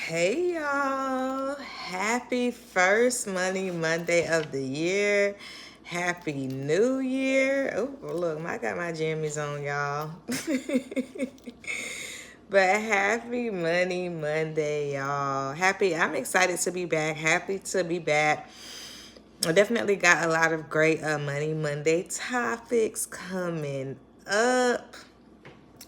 Hey y'all, happy first Money Monday of the year. Happy New Year. Oh, look, I got my jammies on, y'all. But happy Money Monday, y'all. I'm excited to be back. Happy to be back. I definitely got a lot of great Money Monday topics coming up.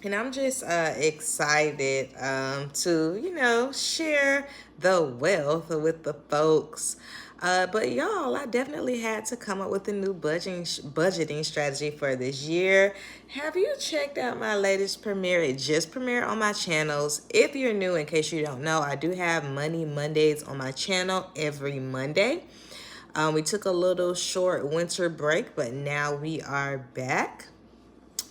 And I'm just excited to, share the wealth with the folks. But y'all, I definitely had to come up with a new budgeting strategy for this year. Have you checked out my latest premiere? It just premiered on my channels. If you're new, in case you don't know, I do have Money Mondays on my channel every Monday. We took a little short winter break, but now we are back.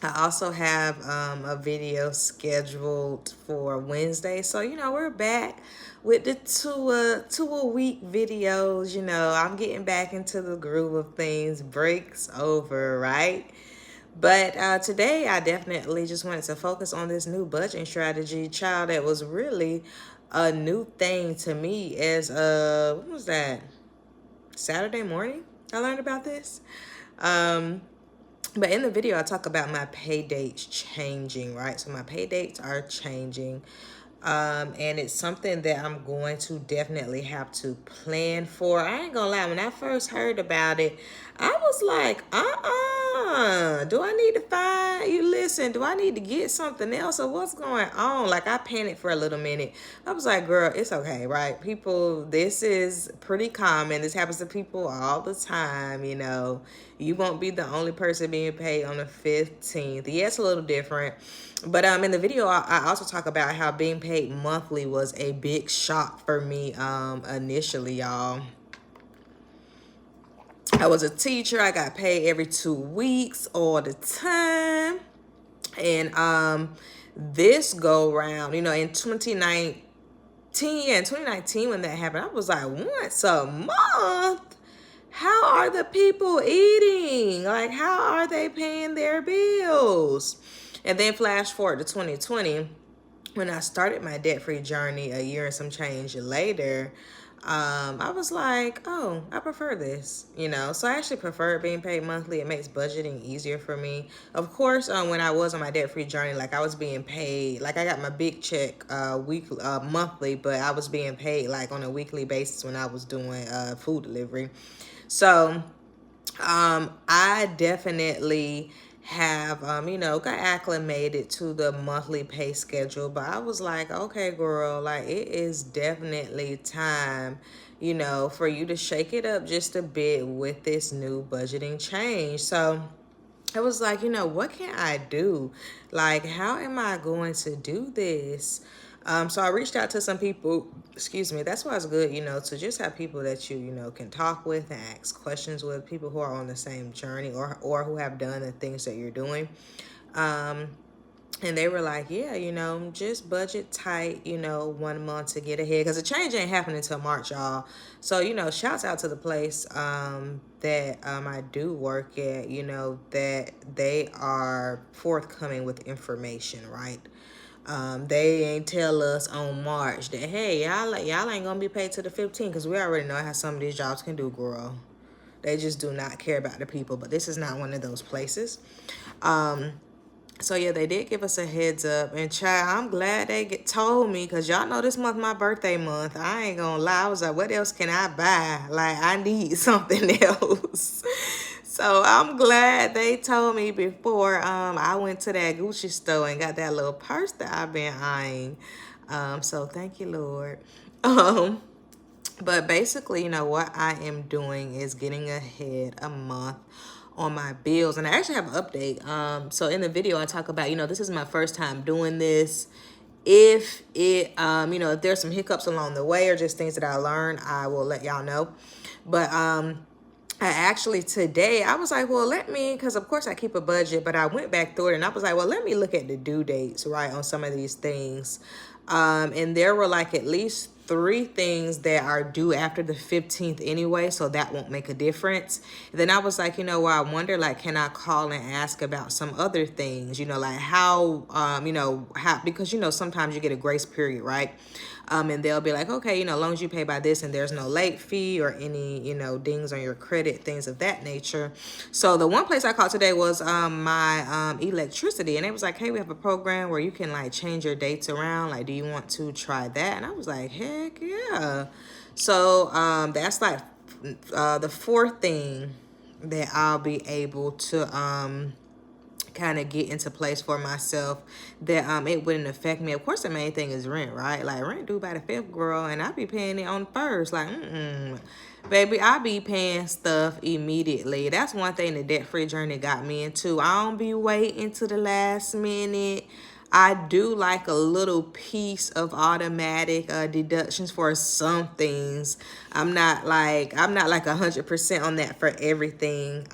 I also have a video scheduled for Wednesday. So, we're back with the two a week videos. I'm getting back into the groove of things. Breaks over, right? But today I definitely just wanted to focus on this new budgeting strategy, child, that was really a new thing to me as what was that? Saturday morning I learned about this. But in the video, I talk about my pay dates changing, right? So my pay dates are changing. And it's something that I'm going to definitely have to plan for. I ain't gonna lie, when I first heard about it, I was like, do I need to find you? Listen, do I need to get something else or what's going on? Like, I panicked for a little minute. I was like, girl, it's okay, right? People, this is pretty common. This happens to people all the time, You won't be the only person being paid on the 15th. Yeah, it's a little different. But in the video, I also talk about how being paid monthly was a big shock for me initially, y'all. I was a teacher. I got paid every 2 weeks all the time. And this go round, in 2019 when that happened, I was like, once a month? How are the people eating? Like, how are they paying their bills? And then flash forward to 2020, when I started my debt-free journey a year and some change later, I was like, oh, I prefer this, So I actually prefer being paid monthly. It makes budgeting easier for me. Of course, when I was on my debt-free journey, like I was being paid, like I got my big check monthly, but I was being paid like on a weekly basis when I was doing food delivery. So I definitely have, got acclimated to the monthly pay schedule. But I was like, okay, girl, like it is definitely time, for you to shake it up just a bit with this new budgeting change. So I was like, what can I do? Like, how am I going to do this? So I reached out to some people, excuse me. That's why it's good, to just have people that you can talk with and ask questions with, people who are on the same journey or who have done the things that you're doing. And they were like, yeah, just budget tight, 1 month to get ahead. Because the change ain't happening until March, y'all. So, shouts out to the place that I do work at, that they are forthcoming with information, right? They ain't tell us on March that, hey, y'all ain't going to be paid to the 15th, because we already know how some of these jobs can do, girl. They just do not care about the people. But this is not one of those places. So, yeah, they did give us a heads up. And, child, I'm glad they told me, because y'all know this month my birthday month. I ain't going to lie. I was like, what else can I buy? Like, I need something else. So, I'm glad they told me before I went to that Gucci store and got that little purse that I've been eyeing. So, thank you, Lord. But basically, what I am doing is getting ahead a month on my bills. And I actually have an update. So in the video, I talk about, this is my first time doing this. If it, if there's some hiccups along the way or just things that I learned, I will let y'all know. But I actually today, I was like, well, because of course I keep a budget, but I went back through it and I was like, well, let me look at the due dates, right, on some of these things. And there were like at least 3 things that are due after the 15th anyway, so that won't make a difference. And then I was like, I wonder, like, can I call and ask about some other things, like how, how, because, sometimes you get a grace period, right? And they'll be like, okay, as long as you pay by this and there's no late fee or any, dings on your credit, things of that nature. So the one place I called today was my electricity, and it was like, hey, we have a program where you can like change your dates around. Like, do you want to try that? And I was like, heck yeah. So that's like the fourth thing that I'll be able to kind of get into place for myself, that it wouldn't affect me. Of course, the main thing is rent, right? Like, rent due by the fifth, girl, and I be paying it on the first. Like, baby, I be paying stuff immediately. That's one thing the debt-free journey got me into. I don't be waiting to the last minute. I do like a little piece of automatic deductions for some things. I'm not like 100% on that for everything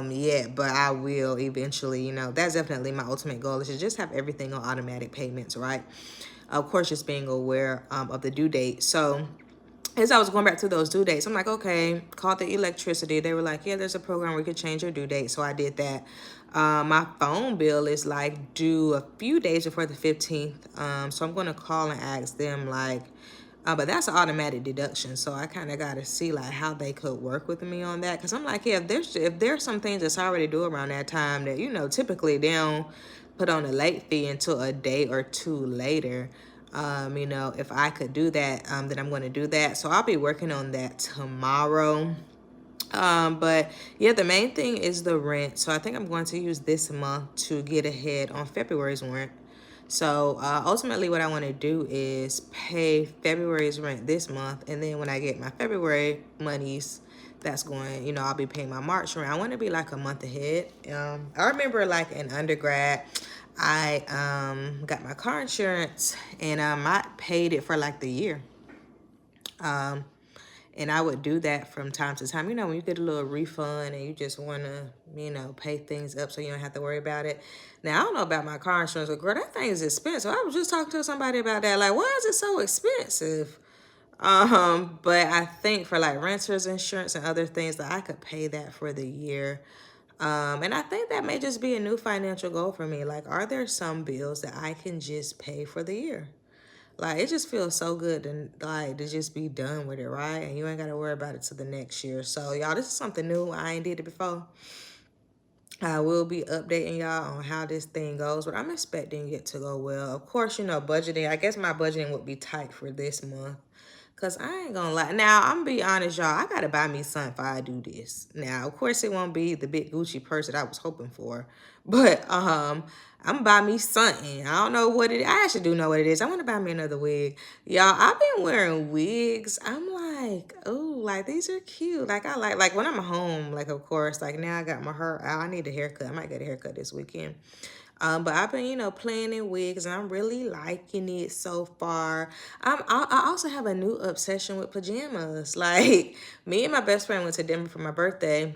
yet, but I will eventually. That's definitely my ultimate goal, is to just have everything on automatic payments, right? Of course, just being aware of the due date. So as I was going back to those due dates, I'm like, okay, called the electricity. They were like, yeah, there's a program where you could change your due date. So I did that. My phone bill is like due a few days before the 15th. So I'm going to call and ask them like, but that's an automatic deduction. So I kind of got to see like how they could work with me on that. Cause I'm like, yeah, if there's some things that's already due around that time that, typically they don't put on a late fee until a day or two later. If I could do that, then I'm going to do that. So I'll be working on that tomorrow. But yeah, the main thing is the rent. So I think I'm going to use this month to get ahead on February's rent. So ultimately what I want to do is pay February's rent this month. And then when I get my February monies, that's going, I'll be paying my March rent. I want to be like a month ahead. I remember like in undergrad, I got my car insurance, and I paid it for like the year. And I would do that from time to time. When you get a little refund and you just want to, pay things up so you don't have to worry about it. Now, I don't know about my car insurance, but girl, that thing is expensive. I was just talking to somebody about that. Like, why is it so expensive? But I think for like renters insurance and other things, that I could pay that for the year. And I think that may just be a new financial goal for me. Like, are there some bills that I can just pay for the year? Like, it just feels so good to just be done with it, right? And you ain't got to worry about it till the next year. So, y'all, this is something new. I ain't did it before. I will be updating y'all on how this thing goes, but I'm expecting it to go well. Of course, budgeting. I guess my budgeting would be tight for this month. Because I ain't going to lie. Now, I'm going to be honest, y'all. I got to buy me something if I do this. Now, of course, it won't be the big Gucci purse that I was hoping for. But I'm going to buy me something. I don't know what it is. I actually do know what it is. I want to buy me another wig. Y'all, I've been wearing wigs. I'm like, oh, like, these are cute. Like, I like when I'm home, like, of course, like, now I got my hair out. I need a haircut. I might get a haircut this weekend. But I've been, playing in wigs, and I'm really liking it so far. I also have a new obsession with pajamas. Like, me and my best friend went to Denver for my birthday,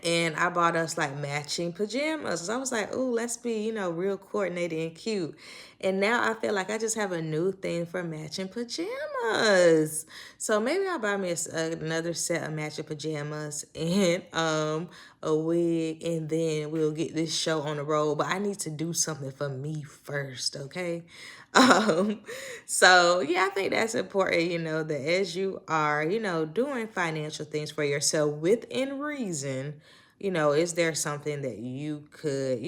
and I bought us like matching pajamas. So I was like, oh, let's be, real coordinated and cute. And now I feel like I just have a new thing for matching pajamas. So maybe I'll buy me another set of matching pajamas and a wig, and then we'll get this show on the road. But I need to do something for me first, okay? So yeah, I think that's important, that as you are, doing financial things for yourself within reason, is there something that you could,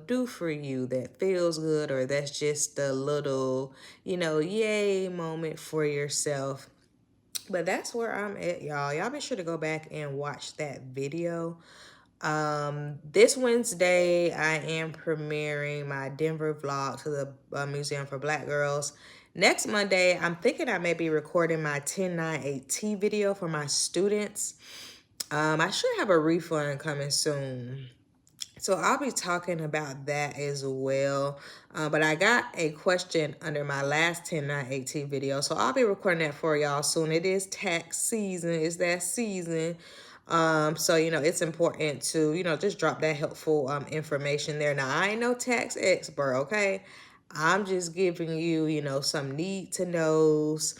do for you that feels good, or that's just a little, yay moment for yourself. But that's where I'm at, y'all. Y'all be sure to go back and watch that video. This Wednesday, I am premiering my Denver vlog to the Museum for Black Girls. Next Monday, I'm thinking I may be recording my 1098T video for my students. I should have a refund coming soon. So I'll be talking about that as well. But I got a question under my last 1098T video. So I'll be recording that for y'all soon. It is tax season. It's that season. So, it's important to, just drop that helpful information there. Now, I ain't no tax expert, okay? I'm just giving you, some need to knows.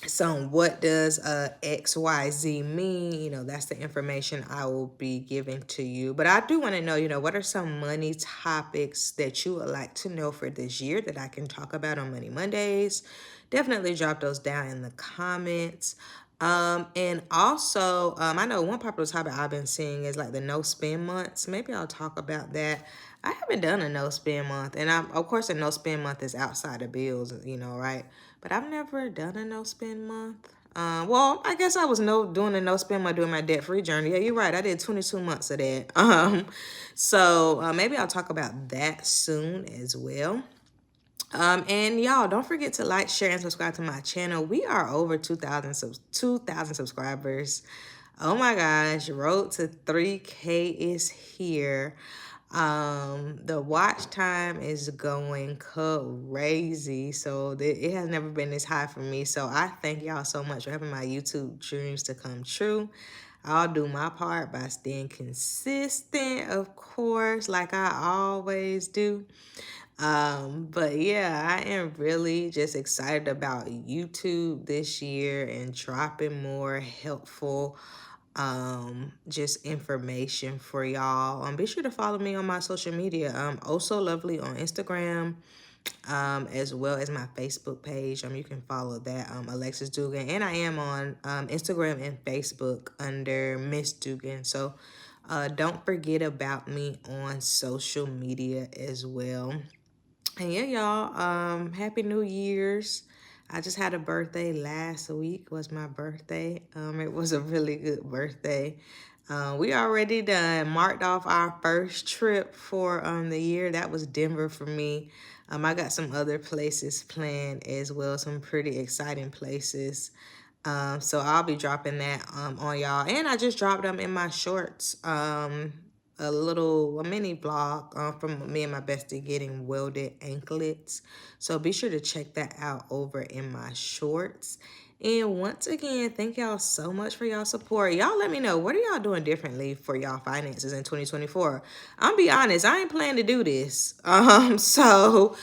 So what does XYZ mean? That's the information I will be giving to you. But I do want to know, what are some money topics that you would like to know for this year that I can talk about on Money Mondays? definitely drop those down in the comments. And also, I know one popular topic I've been seeing is like the no spend months. Maybe I'll talk about that. I haven't done a no spend month, and of course a no spend month is outside of bills, right? But I've never done a no spend month. Well, I guess I was doing a no spend month doing my debt free journey. Yeah, you're right. I did 22 months of that. So maybe I'll talk about that soon as well. And y'all don't forget to like, share, and subscribe to my channel. We are over 2,000 subscribers. Oh my gosh, road to 3K is here. The watch time is going crazy. So it has never been this high for me. So I thank y'all so much for having my YouTube dreams to come true. I'll do my part by staying consistent, of course, like I always do. But yeah, I am really just excited about YouTube this year and dropping more helpful just information for y'all. Be sure to follow me on my social media. Oh So Lovely on Instagram, as well as my Facebook page. You can follow that, Alexis Dugan, and I am on Instagram and Facebook under Miss Dugan. So don't forget about me on social media as well. And yeah, y'all, Happy New Year's. I just had a birthday last week, was my birthday. It was a really good birthday. We already done marked off our first trip for the year. That was Denver for me. I got some other places planned as well, some pretty exciting places. So I'll be dropping that on y'all. And I just dropped them in my shorts. A mini vlog from me and my bestie getting welded anklets. So be sure to check that out over in my shorts. And once again, thank y'all so much for y'all support. Y'all let me know, what are y'all doing differently for y'all finances in 2024? I'll be honest, I ain't planning to do this. So,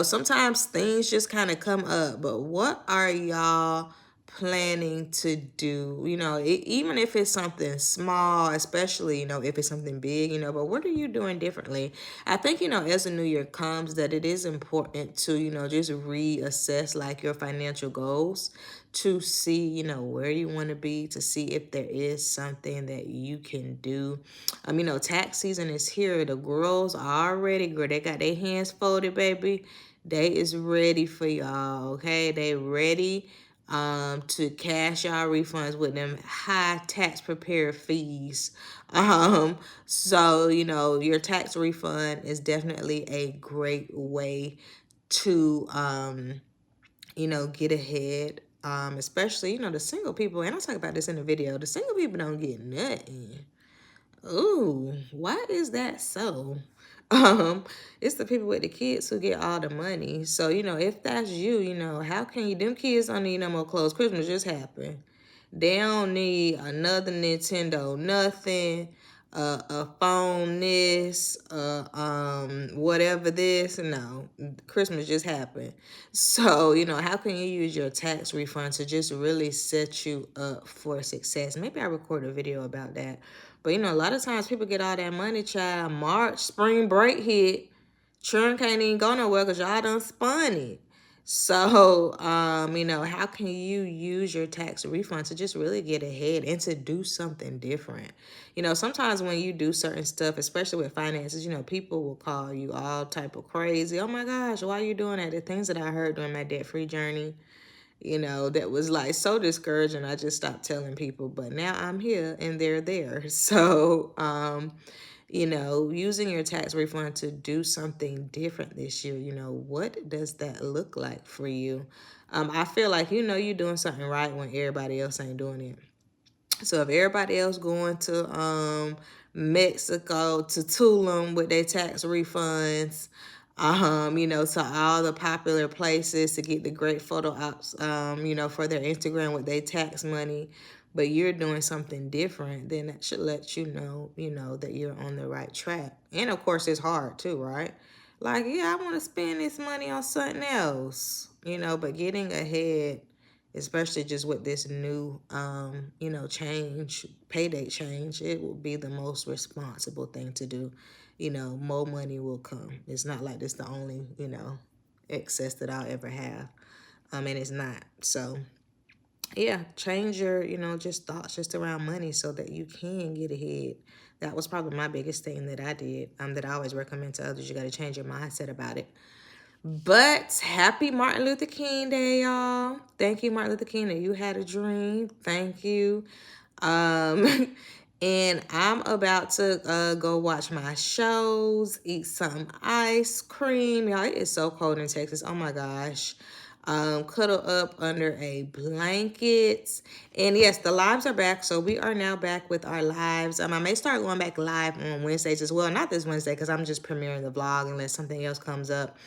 sometimes things just kind of come up. But what are y'all planning to do, even if it's something small, especially, if it's something big, but what are you doing differently? I think, as the new year comes, that it is important to, just reassess like your financial goals to see, where you want to be, to see if there is something that you can do. Tax season is here. The girls are already, girl, they got their hands folded, baby. They is ready for y'all, okay? They ready to cash y'all refunds with them high tax prepared fees. So, your tax refund is definitely a great way to, get ahead. Especially, the single people, and I'll talk about this in the video, the single people don't get nothing. Ooh, why is that so? It's the people with the kids who get all the money. So, if that's you, how can you, them kids don't need no more clothes. Christmas just happened. They don't need another Nintendo, nothing, a phone this, whatever this. No, Christmas just happened. So, how can you use your tax refund to just really set you up for success? Maybe I record a video about that. But, a lot of times people get all that money, child. March, spring break hit. Children can't even go nowhere because y'all done spun it. So, how can you use your tax refund to just really get ahead and to do something different? Sometimes when you do certain stuff, especially with finances, people will call you all type of crazy. Oh my gosh, why are you doing that? The things that I heard during my debt-free journey, that was like so discouraging. I just stopped telling people, but now I'm here and they're there. So, using your tax refund to do something different this year, what does that look like for you? I feel like, you're doing something right when everybody else ain't doing it. So if everybody else going to Mexico, to Tulum with their tax refunds, to all the popular places to get the great photo ops, for their Instagram with their tax money, but you're doing something different, then that should let you know, that you're on the right track. And of course, it's hard too, right? Like, yeah, I want to spend this money on something else, but getting ahead, especially just with this new, pay date change, it will be the most responsible thing to do. More money will come. It's not like this the only, excess that I'll ever have. and it's not. So yeah, change your, just thoughts just around money so that you can get ahead. That was probably my biggest thing that I did, that I always recommend to others. You got to change your mindset about it. But happy Martin Luther King Day, y'all. Thank you, Martin Luther King, that you had a dream. Thank you. And I'm about to go watch my shows, eat some ice cream. Y'all, it is so cold in Texas. Oh my gosh. Cuddle up under a blanket. And yes, the lives are back. So we are now back with our lives. I may start going back live on Wednesdays as well. Not this Wednesday because I'm just premiering the vlog unless something else comes up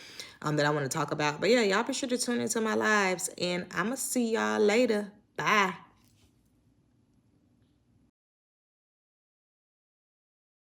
that I want to talk about. But yeah, y'all be sure to tune into my lives. And I'm going to see y'all later. Bye.